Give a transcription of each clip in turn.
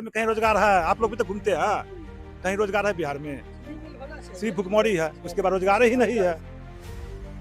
में कहीं रोजगार है? आप लोग भी तो घूमते हैं, कहीं रोजगार है बिहार में? सिर्फ भुखमरी है, उसके बाद रोजगार ही नहीं है।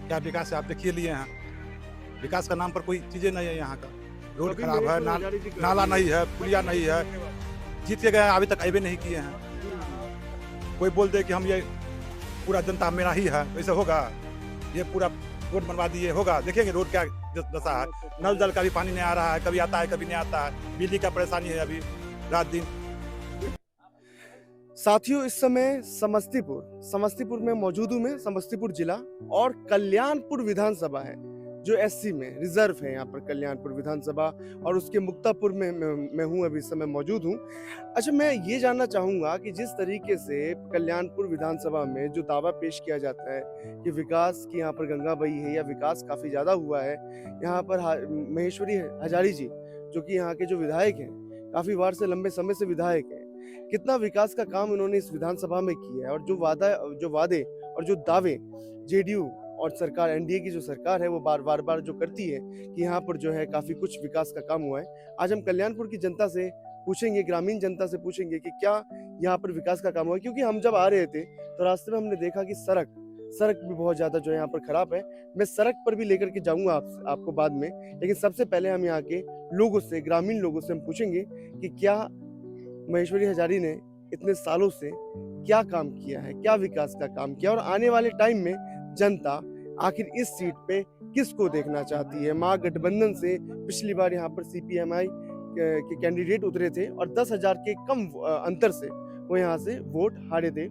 क्या विकास है आप देखिए लिए हैं, विकास का नाम पर कोई चीजें नहीं है यहाँ का। रोड कभी खराब है, महेश हजारी जी का- नाला नहीं है, पुलिया नहीं है। जीत के गए अभी तक अबे नहीं किए हैं। कोई बोल दे कि हम ये पूरा जनता मेरा ही है, तो ऐसे होगा? ये पूरा रोड बनवा दिए होगा? देखेंगे रोड क्या दशा है। नल जल का भी पानी नहीं आ रहा है, कभी आता है कभी नहीं आता है। बिजली का परेशानी है अभी रात दिन। साथियों, इस समय समस्तीपुर में मौजूद हूं मैं। समस्तीपुर जिला और कल्याणपुर विधानसभा है जो एससी में रिजर्व है। यहाँ पर कल्याणपुर विधानसभा और उसके मुक्तापुर में मैं हूँ, अभी इस समय मौजूद हूँ। अच्छा, मैं ये जानना चाहूंगा कि जिस तरीके से कल्याणपुर विधानसभा में जो दावा पेश किया जाता है कि विकास की यहाँ पर गंगा बही है या विकास काफी ज्यादा हुआ है, यहाँ पर महेश्वरी हजारी जी जो कि यहाँ के जो विधायक हैं, काफी बार से लंबे समय से विधायक हैं, कितना विकास का काम इन्होंने इस विधानसभा में किया है। और जो वादे और जो दावे जेडीयू और सरकार, एनडीए की जो सरकार है, वो बार जो करती है कि यहाँ पर जो है काफी कुछ विकास का काम हुआ है। आज हम कल्याणपुर की जनता से पूछेंगे, ग्रामीण जनता से पूछेंगे कि क्या यहाँ पर विकास का काम हुआ है। क्योंकि हम जब आ रहे थे तो रास्ते में हमने देखा कि सड़क भी बहुत ज्यादा जो है यहाँ पर खराब है। मैं सड़क पर भी लेकर के जाऊंगा आपको बाद में, लेकिन सबसे पहले हम यहाँ के लोगों से, ग्रामीण लोगों से हम पूछेंगे कि क्या महेश्वरी हजारी ने इतने सालों से क्या काम किया है, क्या विकास का काम किया, और आने वाले टाइम में जनता आखिर इस सीट पे किसको देखना चाहती है। महागठबंधन से पिछली बार यहाँ पर सीपीएमआई के कैंडिडेट उतरे थे और 10,000 के कम अंतर से वो यहाँ से वोट हारे थे।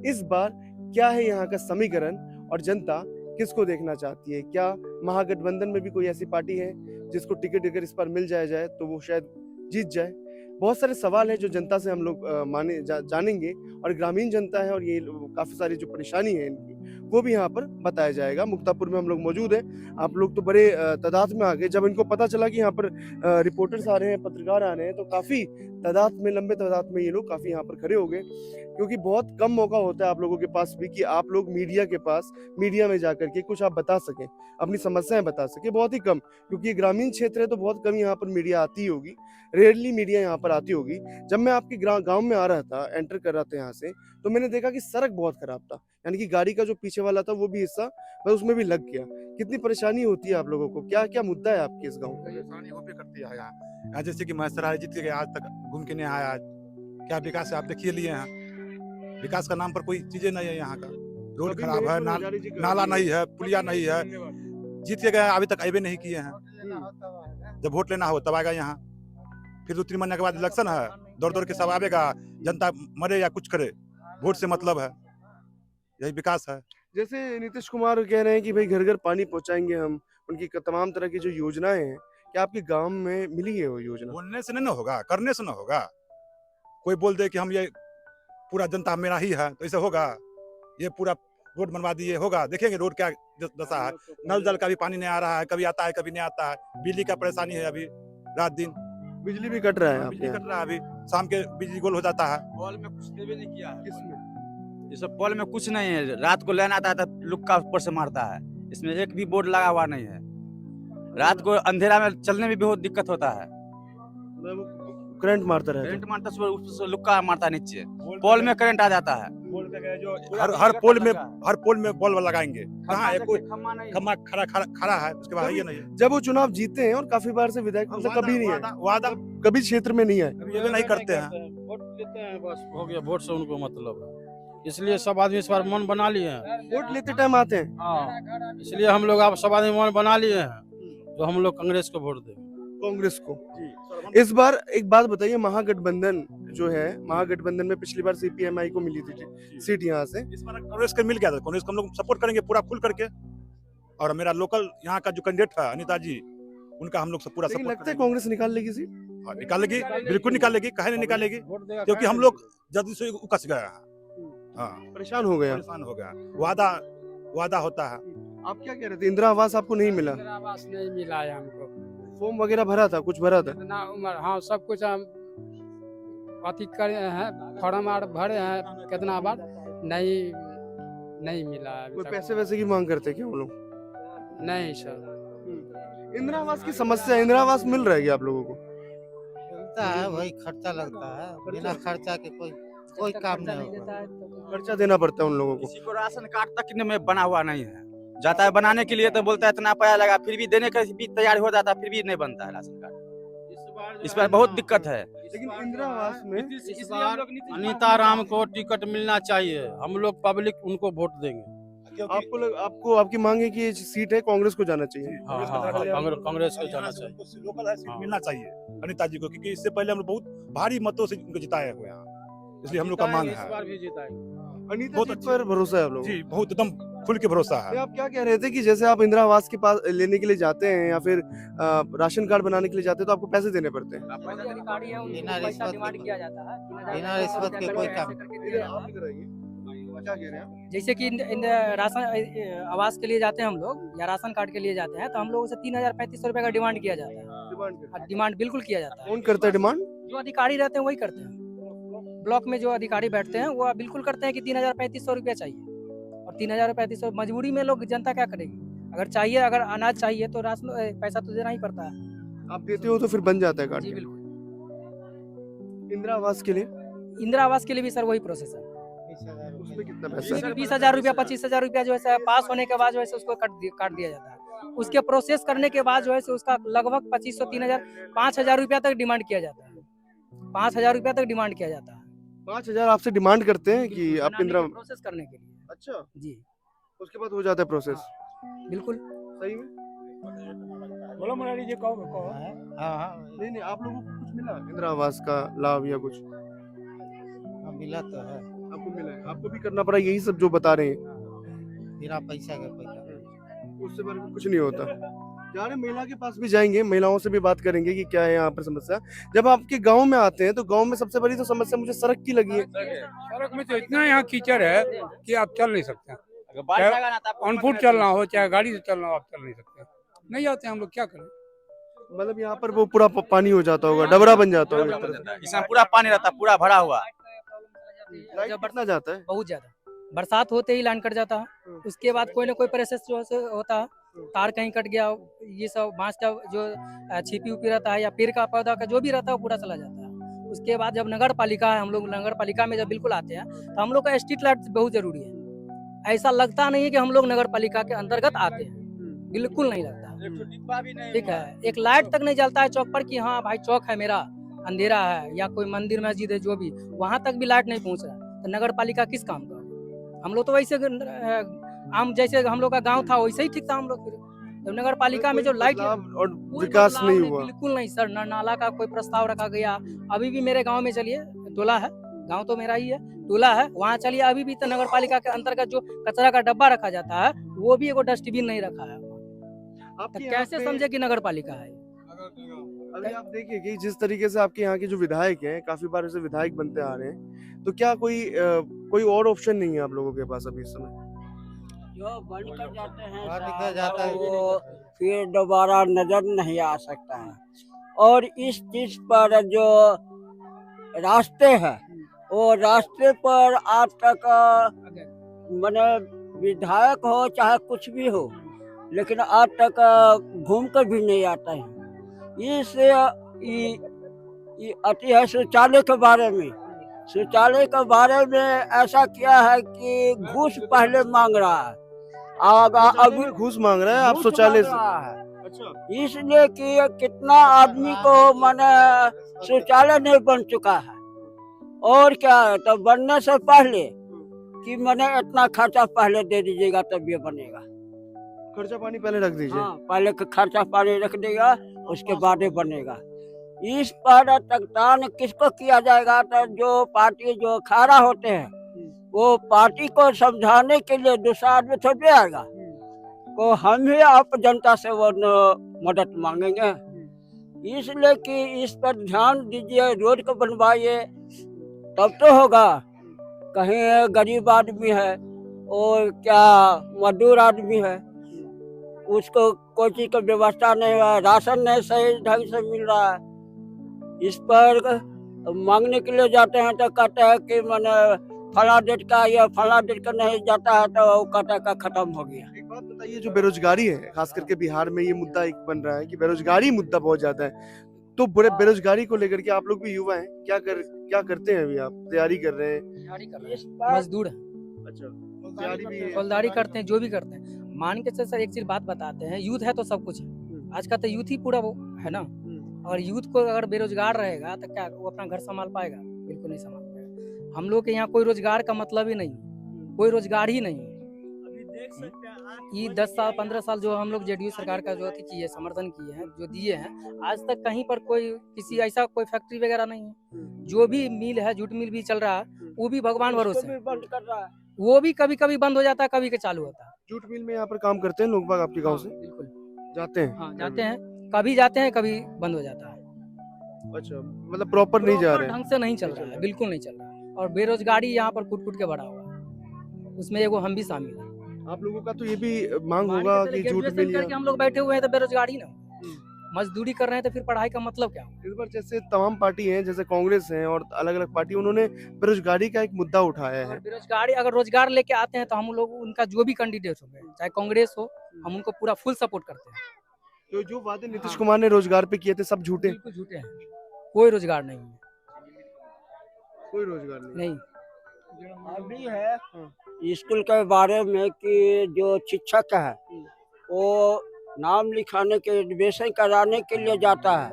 इस बार क्या है यहाँ का समीकरण और जनता किसको देखना चाहती है? क्या महागठबंधन में भी कोई ऐसी पार्टी है जिसको टिकट अगर इस बार मिल जाए तो वो शायद जीत जाए? बहुत सारे सवाल है जो जनता से हम लोग जानेंगे, और ग्रामीण जनता है और ये काफी सारी जो परेशानी है इनकी, वो भी यहाँ पर बताया जाएगा। मुक्तापुर में हम लोग मौजूद हैं। आप लोग तो बड़े तादाद में आ गए। जब इनको पता चला कि यहाँ पर रिपोर्टर्स आ रहे हैं, पत्रकार आ रहे हैं, तो काफी लंबे तादाद में ये लोग काफी यहाँ पर खड़े हो गए। क्योंकि बहुत कम मौका होता है आप लोगों के पास भी कि आप लोग मीडिया में जाकर के कुछ आप बता सकें, अपनी समस्याएं बता सकें। बहुत ही कम, क्योंकि ये ग्रामीण क्षेत्र है तो बहुत कम यहाँ पर मीडिया आती होगी, रेयरली मीडिया यहाँ पर आती होगी। जब मैं आपके गांव में आ रहा था, एंटर कर रहा था यहाँ से, तो मैंने देखा कि सड़क बहुत खराब था, यानी कि गाड़ी का जो पीछे वाला था वो भी हिस्सा मैं उसमें भी लग गया। कितनी परेशानी होती है आप लोगों को? क्या क्या मुद्दा है आपके इस गाँव का? परेशानी होबे करती है यहाँ जैसे कि महेश्वरी जीत के गए, आज तक घूम के नहीं आया। आज क्या विकास है आप देखिए लिए हैं, विकास का नाम पर कोई चीजें नहीं है यहाँ का। रोड कभी खराब है, महेश्वर हजारी जी का- नाला नहीं है, पुलिया नहीं है। जीत के गए अभी तक अबे नहीं किए हैं। जब वोट लेना हो तब आएगा यहाँ। फिर 2-3 महीने के बाद इलेक्शन है, दौड़ के सब आवेगा, जनता मरे या कुछ करे, वोट से मतलब है। यही विकास है। जैसे नीतीश कुमार कह रहे हैं कि भाई घर घर पानी पहुंचाएंगे हम, उनकी तमाम तरह की जो योजनाएं हैं, क्या आपके गांव में मिली है वो योजना? बोलने से नहीं ना होगा, करने से ना होगा। कोई बोल दे कि हम ये पूरा जनता मेरा ही है, तो ऐसे होगा? ये पूरा रोड बनवा दिए होगा? देखेंगे रोड क्या दशा है। नल जल का भी पानी नहीं आ रहा है, कभी आता है कभी नहीं आता है। बिजली का परेशानी है अभी रात दिन। बिजली भी कट रहा है बिजली आपके कट रहा है अभी, शाम के बिजली गोल हो जाता है। पॉल में कुछ देवे नहीं किया है। किसमें? ये सब पॉल में कुछ नहीं है। रात को लाइन आता है तो लुक्का ऊपर से मारता है। इसमें एक भी बोर्ड लगा हुआ नहीं है। रात को अंधेरा में चलने में बहुत दिक्कत होता है। करंट मारता रहता करंट मारता है, ऊपर से लुक्का मारता है नीचे। पॉल में करंट आ जाता है। पोल पे गए जो हर पोल में बल्ब लगाएंगे। कहाँ है? कोई खम्मा खड़ा है, उसके बाद ये नहीं है। है। जब वो चुनाव जीते हैं और काफी बार से विधायक मतलब कभी नहीं है, वादा कभी क्षेत्र में नहीं आए। कभी ये नहीं करते हैं। वोट लेते हैं, बस हो गया। वोट से उनको मतलब है, इसलिए सब आदमी इस बार मन बना लिए हैं। वोट लेते टाइम आते हैं। हाँ, इसलिए हम लोग अब सब आदमी मन बना लिए हैं तो हम लोग कांग्रेस को वोट देंगे। कांग्रेस को। इस बार एक बात बताइए, महागठबंधन जो है, महागठबंधन में पिछली बार सीपीएमआई को मिली थी सीट यहाँ से, इस बार कांग्रेस को मिल गया था। कांग्रेस को हम लोग सपोर्ट करेंगे पूरा फुल करके। और मेरा लोकल यहाँ का जो कैंडिडेट है अनिता जी, उनका हम लोग पूरा लेकिन सपोर्ट लगता है कांग्रेस निकाल लेगी सीट। हाँ, निकालेगी, बिल्कुल निकालेगी। काहे नहीं निकालेगी? क्योंकि हम लोग जल्दी से उकस गया है। हाँ, परेशान हो गया। परेशान हो गया। वादा होता है। आप क्या कह रहे थे? इंदिरा आवास आपको नहीं मिला? इंदिरा आवास नहीं मिला है हमको। फॉर्म वगैरह भरा था, कुछ भरा था? इतना उम्र, हाँ सब कुछ हम अथी करे हैं, फॉर्म आर भरे हैं कितना बार, नहीं मिला है अभी कोई तक। पैसे वैसे की मांग करते क्या वो लोग? नहीं सर। इंदिरा आवास की समस्या है, इंदिरा आवास मिल रहा है क्या आप लोगों को? लगता है, वही खर्चा लगता है। बिना खर्चा के कोई काम नहीं होगा। खर्चा देना पड़ता है उन लोगों को। किसी को राशन कार्ड तक में बना हुआ नहीं है, जाता है बनाने के लिए तो बोलता है इतना पैसा लगा, फिर भी देने का भी तैयार हो जाता है, फिर भी नहीं बनता है राशन कार्ड। इस पर बहुत दिक्कत है। लेकिन इंदिरा आवास में इस बार अनीता राम को टिकट मिलना चाहिए, हम लोग पब्लिक उनको वोट देंगे। आपको आपकी मांग है कि ये सीट है कांग्रेस को जाना चाहिए। कांग्रेस को जाना चाहिए। लोकल सीट मिलना चाहिए अनिता जी को, क्योंकि इससे पहले हम लोग बहुत भारी मतों से इनको जिताए हुए हैं, इसलिए हम लोग का मांग इस है। बार भी जीताएंगे। अनीता बहुत जी अच्छी- पर भरोसा है आप लोगों जी बहुत एकदम खुल के भरोसा को। है। आप क्या कह रहे थे कि जैसे आप इंदिरा आवास के पास लेने के लिए जाते हैं या फिर राशन कार्ड बनाने के लिए जाते हैं तो आपको पैसे देने पड़ते हैं। बिना रिश्वत के बिना रिश्वत के कोई काम। आप इधर आइए। क्या कह रहे हैं आप? जैसे कि राशन आवास के लिए जाते हैं हम लोग या राशन कार्ड के लिए जाते हैं तो हम लोगों से 3,000-3,500 रुपए का डिमांड किया जाता है। डिमांड करते हैं। डिमांड बिल्कुल किया जाता है। कौन करता है डिमांड? जो अधिकारी रहते हैं वही करते हैं। ब्लॉक में जो अधिकारी बैठते हैं वो बिल्कुल करते हैं कि 3,000-3,500 रुपया चाहिए, और 3,000-3,500 मजबूरी में लोग जनता क्या करेगी। अगर चाहिए, अगर अनाज चाहिए तो राशन पैसा तो देना ही पड़ता है। आप देते हो तो फिर बन जाता है कार्ड। जी बिल्कुल। इंदिरा आवास के लिए इंदिरा आवास के लिए भी सर वही प्रोसेस है। उसमें कितना पैसा है? 20,000 रुपया 25,000 रुपया जो है पास होने के बाद जो है उसको काट दिया जाता है। उसके प्रोसेस करने के बाद जो है उसका लगभग 2,500, 3,000, 5,000 रुपया तक डिमांड किया जाता है। 5,000 रुपया तक डिमांड किया जाता है 5,000 आपसे डिमांड करते हैं कि आप इंदिरा। प्रोसेस करने के लिए। अच्छा, जी उसके बाद हो जाता है प्रोसेस। बिल्कुल। सही में? बोलो मुरारी जी कहो हाँ, नहीं आप लोगों को कुछ मिला इंदिरा आवास का लाभ या कुछ मिला तो है। आपको मिला है? आपको भी करना पड़ा यही सब जो बता रहे हैं, बिना पैसा के कोई काम। उससे बढ़ के कुछ नहीं होता। यार महिला के पास भी जाएंगे, महिलाओं से भी बात करेंगे कि क्या है यहाँ पर समस्या। जब आपके गांव में आते हैं तो गांव में सबसे बड़ी तो समस्या मुझे सड़क की लगी है। सड़क में तो इतना यहाँ कीचड़ है कि आप चल नहीं सकते। अगर बारिश लगा ना तो आपको ऑन फुट चलना हो चाहे गाड़ी से चलना हो, आप चल नहीं सकते। नहीं आते हम लोग, क्या करें। मतलब यहाँ पर वो पूरा पानी हो जाता होगा, डबरा बन जाता होगा एक तरह से। इसमें पूरा पानी रहता है, पूरा भरा हुआ। लाइट कितना जाता है? बहुत ज्यादा। बरसात होते ही लाइन कट जाता है। उसके बाद कोई ना कोई प्रोसेस जो है होता है, तार कहीं कट गया, ये सब बांस का जो छिपी उपी रहता है या पेड़ का पौधा का जो भी रहता है वो पूरा चला जाता है। उसके बाद जब नगर पालिका है, हम लोग नगर पालिका में जब बिल्कुल आते हैं तो हम लोग का स्ट्रीट लाइट बहुत जरूरी है। ऐसा लगता नहीं है कि हम लोग नगर पालिका के अंतर्गत आते हैं, बिल्कुल नहीं लगता। ठीक है, एक लाइट तक नहीं जलता है चौक पर कि हाँ भाई चौक है मेरा, अंधेरा है, या कोई मंदिर मस्जिद है जो भी, वहां तक भी लाइट नहीं पहुंच रहा है तो नगर पालिका किस काम का। हम लोग तो वैसे आम जैसे हम लोग का गांव था वैसे ही ठीक था हम लोग। तो नगर पालिका में जो लाइट और विकास नहीं हुआ। बिल्कुल नहीं सर। नाला का कोई प्रस्ताव रखा गया, अभी भी मेरे गांव में चलिए, टोला है, गांव तो मेरा ही है, टोला है, वहाँ चलिए अभी भी तो नगर पालिका के अंतर्गत जो कचरा का डब्बा रखा जाता है वो भी एगो डस्टबिन नहीं रखा है। तो कैसे समझे कि नगर पालिका है। अभी आप देखिए कि जिस तरीके से आपके यहाँ के जो विधायक हैं, काफी बार ऐसे विधायक बनते आ रहे हैं, तो क्या कोई और ऑप्शन नहीं है आप लोगों के पास अभी इस समय? जो बंद कर जाते हैं बाहर साहब, निकल जाता है। वो फिर दोबारा नजर नहीं आ सकता है। और इस चीज पर जो रास्ते हैं वो रास्ते पर आज तक मैंने विधायक हो चाहे कुछ भी हो, लेकिन आज तक घूम कर भी नहीं आता है। इससे अति है शौचालय के बारे में। शौचालय के बारे में ऐसा किया है कि घूस पहले मांग रहा है, अभी घूस मांग रहा है आप शौचालय से? अच्छा, इसलिए कि कितना आदमी को माने शौचालय नहीं बन चुका है। और क्या है, तो बनने से पहले कि मैंने इतना खर्चा पहले दे दीजिएगा तब ये बनेगा। खर्चा पानी पहले रख दीजिए। हाँ, पहले खर्चा पानी रख देगा, उसके बाद ही बनेगा। इस पर तकतान किसको किया जाएगा, तो जो पार्टी जो खड़ा होते हैं वो पार्टी को समझाने के लिए दूसरा आदमी थोड़ी आएगा, तो हम ही आप जनता से वो मदद मांगेंगे। इसलिए कि इस पर ध्यान दीजिए, रोड को बनवाइए तब तो होगा। कहीं गरीब आदमी है और क्या मजदूर आदमी है, उसको कोई चीज का व्यवस्था नहीं है, राशन नहीं सही ढंग से मिल रहा है। इस पर मांगने के लिए जाते हैं तो कहते हैं कि मैंने फला डेट का या फला डेट का नहीं जाता है तो वो कहता का खत्म हो गया। एक बात बताइए, जो बेरोजगारी है खास करके बिहार में, ये मुद्दा एक बन रहा है कि बेरोजगारी मुद्दा बहुत ज्यादा है। तो बेरोजगारी को लेकर के आप लोग भी युवा हैं, क्या करते हैं अभी? आप तैयारी कर रहे हैं? तैयारी कर रहे हैं, मजदूर है, अच्छा, तैयारी भी है। फौजदारी करते हैं, जो भी करते हैं। मान के चल सर, एक चीज बात बताते हैं, यूथ है तो सब कुछ है। आज का तो यूथ ही पूरा वो है ना। और यूथ को अगर बेरोजगार रहेगा तो क्या वो अपना घर संभाल पाएगा? बिल्कुल नहीं संभाल पाएगा। हम लोग के यहाँ कोई रोजगार का मतलब ही नहीं, कोई रोजगार ही नहीं है। ये 10 साल 15 साल जो हम लोग जेडीयू सरकार का जो अथी किए, समर्थन किए हैं, जो दिए हैं, आज तक कहीं पर कोई किसी ऐसा कोई फैक्ट्री वगैरह नहीं है। जो भी मिल है, जूट मिल भी चल रहा है, वो भी भगवान भरोसे है। बंद कर रहा है। वो भी कभी कभी बंद हो जाता है, कभी के चालू होता है। जूट मिल में यहाँ पर काम करते हैं लोग बाग आपके गांव से? बिल्कुल जाते हैं? हाँ, जाते हैं, कभी जाते हैं, कभी बंद हो जाता है। अच्छा, मतलब प्रॉपर नहीं जा प्रॉपर रहे हैं? ढंग से नहीं चल रहा है, बिल्कुल नहीं चल रहा है। और बेरोजगारी यहाँ पर कूट कूट के बढ़ा हुआ है, उसमें एगो हम भी शामिल हैं। आप लोगों का तो ये भी मांग मान होगा के चलिए, कि जूट ग्रेजुएशन मिल करके हम लोग बैठे हुए हैं तो बेरोजगारी ना हो। मजदूरी कर रहे हैं तो फिर पढ़ाई का मतलब क्या? इस बार जैसे तमाम पार्टी हैं, जैसे कांग्रेस है और अलग अलग पार्टी, उन्होंने बेरोजगारी का एक मुद्दा उठाया और है। बेरोजगारी अगर रोजगार लेके आते हैं तो हम लोग उनका जो भी कैंडिडेट हो गए, चाहे कांग्रेस हो, हम उनको पूरा फुल सपोर्ट करते हैं। तो जो वादे नीतीश हाँ। कुमार ने रोजगार पे किए थे सब झूठे? बिल्कुल झूठे हैं, कोई रोजगार नहीं है। कोई रोजगार नहीं। नहीं अभी है स्कूल के बारे में कि जो शिक्षक है वो नाम लिखाने के एडमिशन कराने के लिए जाता है,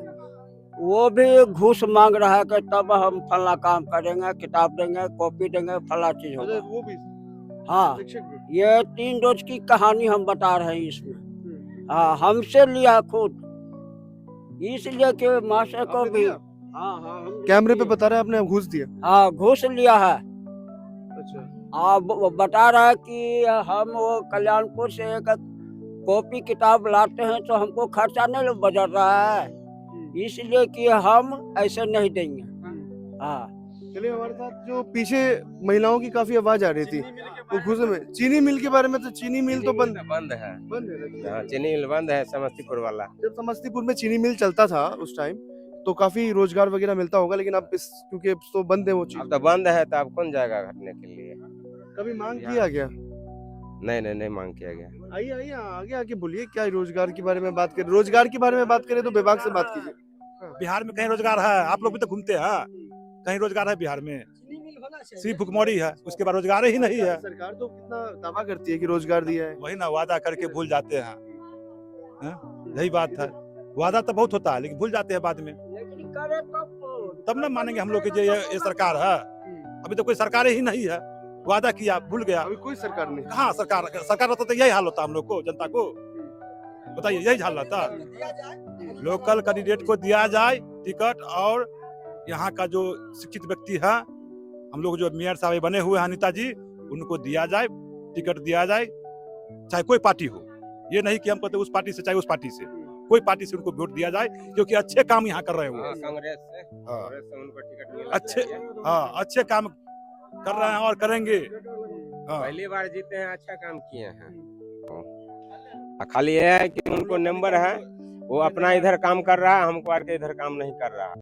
वो भी घूस मांग रहा है कि तब हम फला काम करेंगे, किताब देंगे, कॉपी देंगे, फला चीज अच्छा, होगा। वो भी हाँ, शिक्षक भी? ये 3 रोज की कहानी हम बता रहे हैं इसमें। हाँ, हमसे लिया खुद, इसलिए कि मास्टर को आपने भी। दिया? हाँ हाँ, हम कैमरे पे दिए। बता रहे हैं आपने घूस दिया? हाँ, घूस लिया है। अच्छा, वो बता रहा है कि हम वो कल्याणपुर से एक कॉपी किताब लाते हैं तो हमको खर्चा नहीं बजट रहा है, इसलिए कि हम ऐसे नहीं देंगे। हाँ, चलिए, हमारे साथ जो पीछे महिलाओं की काफी आवाज आ रही थी, वो घूस में चीनी मिल के बारे में, तो चीनी मिल तो बंद है बंद है ना? हाँ, चीनी मिल बंद है समस्तीपुर वाला। जब समस्तीपुर में चीनी मिल चलता था उस टाइम तो काफी रोजगार वगैरह मिलता होगा, लेकिन अब क्योंकि अब तो बंद है वो चीज। अब तो बंद है तो अब कौन जाएगा घटने के लिए? कभी मांग किया गया? नहीं मांग किया गया। आइए आइए, आगे आगे बोलिए, क्या रोजगार के बारे में बात करें? रोजगार के बारे में बात करें तो विभाग से बात कीजिए। बिहार में कहीं रोजगार है? आप लोग भी तो घूमते हैं, कहीं रोजगार है बिहार में? सिर्फ भुखमरी है, उसके बाद रोजगार ही नहीं है। सरकार तो कितना दावा करती है कि रोजगार दिया है। वही ना, वादा करके भूल जाते हैं। यही बात है, वादा तो बहुत होता है लेकिन भूल जाते हैं बाद में। तब ना मानेंगे हम लोग कि ये सरकार है। अभी तो कोई सरकार ही नहीं है, वादा किया भूल गया। अभी कोई सरकार नहीं। कहाँ सरकार होता तो यही हाल होता हम लोग को, जनता को बताइए, यही हाल होता। लोकल कैंडिडेट को दिया जाए टिकट, और यहाँ का जो शिक्षित व्यक्ति है, हम लोग जो मेयर साहब बने हुए हैं नेताजी, उनको दिया जाए टिकट, दिया जाए, चाहे कोई पार्टी हो। ये नहीं कि हम कहते उस पार्टी से चाहे उस पार्टी से, कोई पार्टी से उनको वोट दिया जाए, क्योंकि अच्छे काम यहाँ कर रहे हैं वो। कांग्रेस से उनको टिकट मिला अच्छे चाहिए। अच्छे काम कर रहे हैं और करेंगे। पहली बार जीते हैं, अच्छा काम किए हैं। खाली ये है कि उनको नंबर है, वो अपना इधर काम कर रहा है, हमको आके इधर काम नहीं कर रहा है।